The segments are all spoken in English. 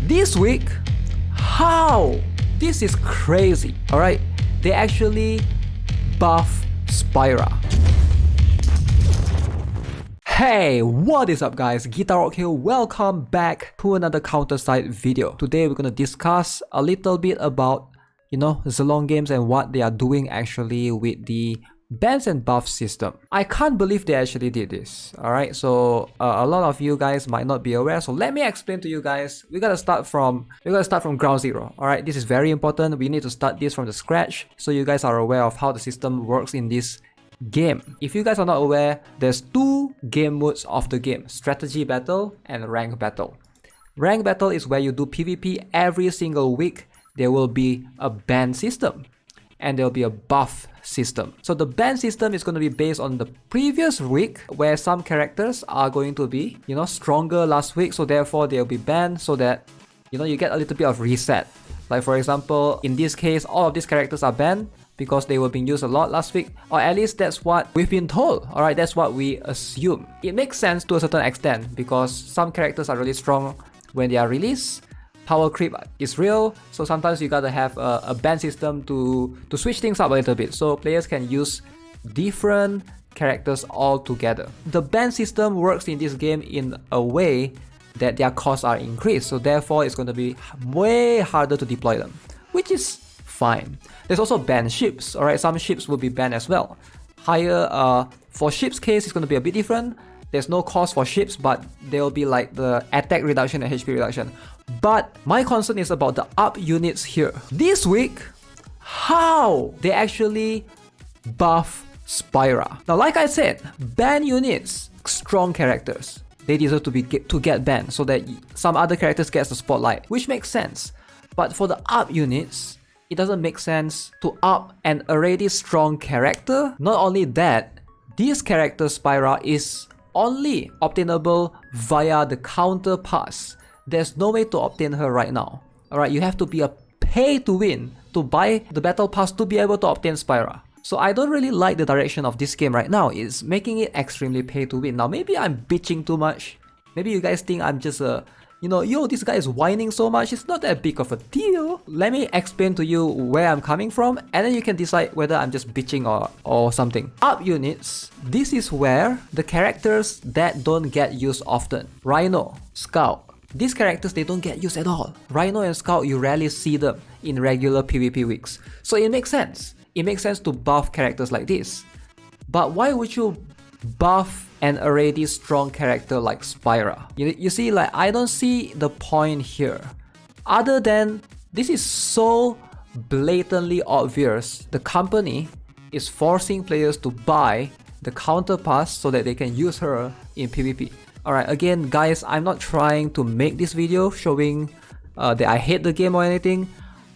This week, how? This is crazy, alright? They actually buff Spyra. Hey, what is up guys? GuitarRock here. Welcome back to another counter-side video. Today we're gonna discuss a little bit about, Zilong games and what they are doing actually with the bans and buff system. I can't believe they actually did this. Alright, so a lot of you guys might not be aware, so let me explain to you guys. We gotta start from ground zero. Alright, this is very important. We need to start this from the scratch so you guys are aware of how the system works in this game. If you guys are not aware, there's two game modes of the game: strategy battle and rank battle. Rank battle is where you do PvP every single week. There will be a ban system and there will be a buff system. So the ban system is going to be based on the previous week, where some characters are going to be, stronger last week, so therefore they'll be banned so that, you get a little bit of reset. Like for example, in this case, all of these characters are banned because they were being used a lot last week, or at least that's what we've been told. Alright, that's what we assume. It makes sense to a certain extent because some characters are really strong when they are released. Power creep is real, so sometimes you gotta have a ban system to switch things up a little bit so players can use different characters all together. The ban system works in this game in a way that their costs are increased, so therefore it's going to be way harder to deploy them, which is fine. There's also ban ships. Alright, some ships will be banned as well. Higher for ships case, it's going to be a bit different. There's no cost for ships, but there will be like the attack reduction and HP reduction. But my concern is about the up units here. This week, how they actually buff Spyra. Now, like I said, ban units, strong characters, they deserve to get banned so that some other characters get the spotlight, which makes sense. But for the up units, it doesn't make sense to up an already strong character. Not only that, this character Spyra is only obtainable via the counter pass. There's no way to obtain her right now. Alright, you have to be a pay to win to buy the battle pass to be able to obtain Spyra. So I don't really like the direction of this game right now. It's making it extremely pay to win. Now maybe I'm bitching too much. Maybe you guys think I'm just this guy is whining so much. It's not that big of a deal. Let me explain to you where I'm coming from, and then you can decide whether I'm just bitching or something. Up units, this is where the characters that don't get used often. Rhino, Scout, these characters, they don't get used at all. Rhino and Scout, you rarely see them in regular PvP weeks. So it makes sense. It makes sense to buff characters like this. But why would you buff an already strong character like Spyra? You see, like, I don't see the point here. Other than, this is so blatantly obvious. The company is forcing players to buy the counter pass so that they can use her in PvP. Alright, again guys, I'm not trying to make this video showing that I hate the game or anything.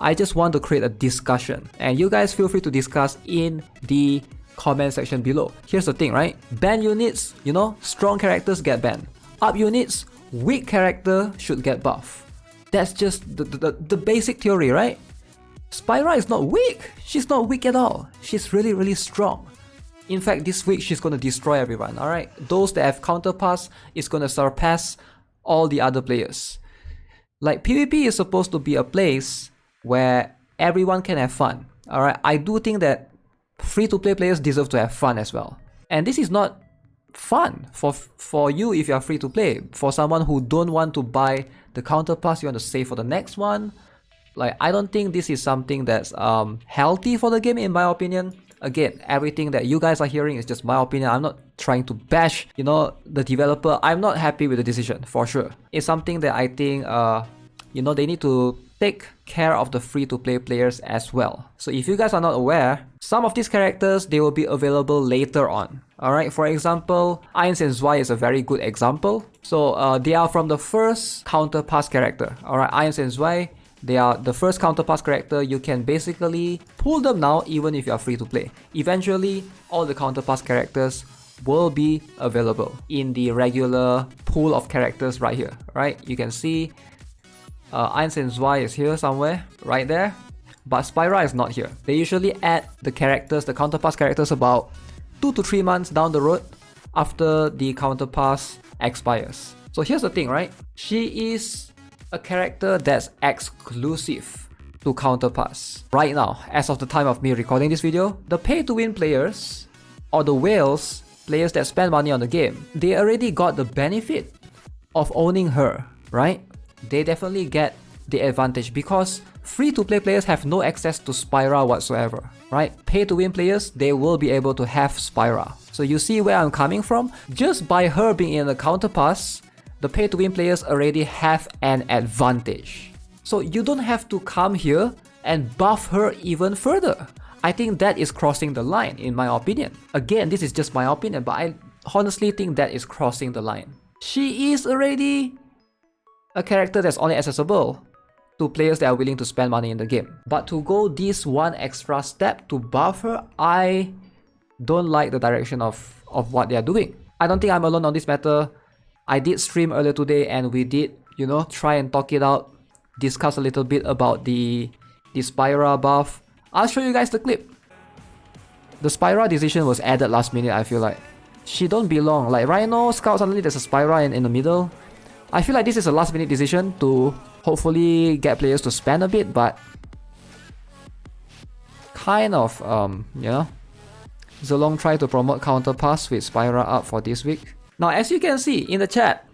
I just want to create a discussion, and you guys feel free to discuss in the comment section below. Here's the thing, right? Ban units, strong characters get banned. Up units, weak character should get buff. That's just the basic theory, right? Spyra is not weak. She's not weak at all. She's really, really strong. In fact, this week she's going to destroy everyone, alright? Those that have counter pass is going to surpass all the other players. Like, PvP is supposed to be a place where everyone can have fun, alright? I do think that free-to-play players deserve to have fun as well. And this is not fun for you if you are free-to-play. For someone who don't want to buy the counter pass, you want to save for the next one. Like, I don't think this is something that's healthy for the game, in my opinion. Again, everything that you guys are hearing is just my opinion. I'm not trying to bash, the developer. I'm not happy with the decision, for sure. It's something that I think, they need to take care of the free-to-play players as well. So if you guys are not aware, some of these characters, they will be available later on. Alright, for example, Irons and Zwei is a very good example. So they are from the first counter pass character. Alright, Irons and Zwei, they are the first counter pass character. You can basically pull them now even if you are free to play. Eventually, all the counter pass characters will be available in the regular pool of characters right here. Right, you can see Irons and Zwei is here somewhere, right there. But Spyra is not here. They usually add the characters, the counter pass characters, about 2 to 3 months down the road after the counter pass expires. So here's the thing, right? She is a character that's exclusive to Counterpass. Right now, as of the time of me recording this video, the pay-to-win players, or the whales, players that spend money on the game, they already got the benefit of owning her, right? They definitely get the advantage because free-to-play players have no access to Spyra whatsoever, right? Pay-to-win players, they will be able to have Spyra. So you see where I'm coming from? Just by her being in the Counterpass, the pay-to-win players already have an advantage. So you don't have to come here and buff her even further. I think that is crossing the line, in my opinion. Again, this is just my opinion, but I honestly think that is crossing the line. She is already a character that's only accessible to players that are willing to spend money in the game. But to go this one extra step to buff her, I don't like the direction of what they are doing. I don't think I'm alone on this matter. I did stream earlier today and we did, try and talk it out, discuss a little bit about the Spyra buff. I'll show you guys the clip. The Spyra decision was added last minute, I feel like. She don't belong. Like Rhino, Scout, suddenly there's a Spyra in the middle. I feel like this is a last minute decision to hopefully get players to spend a bit, but kind of, Zolong tried to promote Counterpass with Spyra up for this week. Now, as you can see in the chat,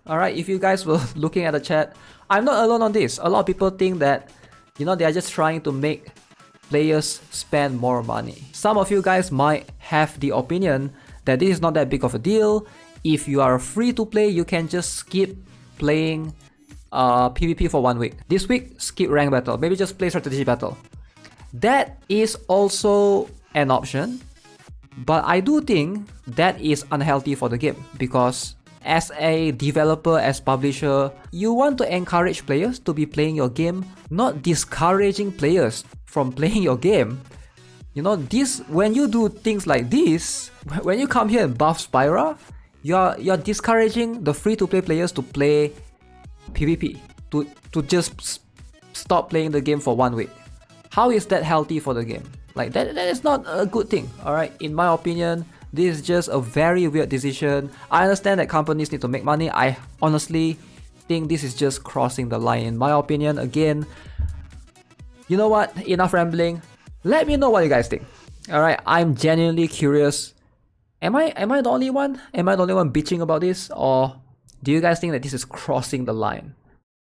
alright, if you guys were looking at the chat, I'm not alone on this. A lot of people think that, they are just trying to make players spend more money. Some of you guys might have the opinion that this is not that big of a deal. If you are free to play, you can just skip playing PvP for 1 week. This week, skip rank battle. Maybe just play strategy battle. That is also an option, but I do think that is unhealthy for the game because as a developer, as publisher, you want to encourage players to be playing your game, not discouraging players from playing your game. When you do things like this, when you come here and buff Spyra, you're discouraging the free-to-play players to play PvP, to just stop playing the game for 1 week. How is that healthy for the game? Like that is not a good thing, alright? In my opinion, this is just a very weird decision. I understand that companies need to make money. I honestly think this is just crossing the line, in my opinion. Again, you know what? Enough rambling. Let me know what you guys think. Alright, I'm genuinely curious. Am I the only one? Am I the only one bitching about this? Or do you guys think that this is crossing the line?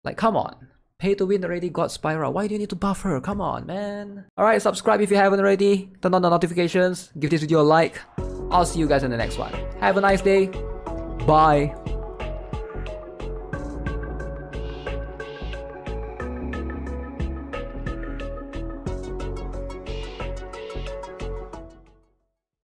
Like, come on. Pay to win already got Spyra. Why do you need to buff her? Come on, man. Alright, subscribe if you haven't already. Turn on the notifications. Give this video a like. I'll see you guys in the next one. Have a nice day. Bye.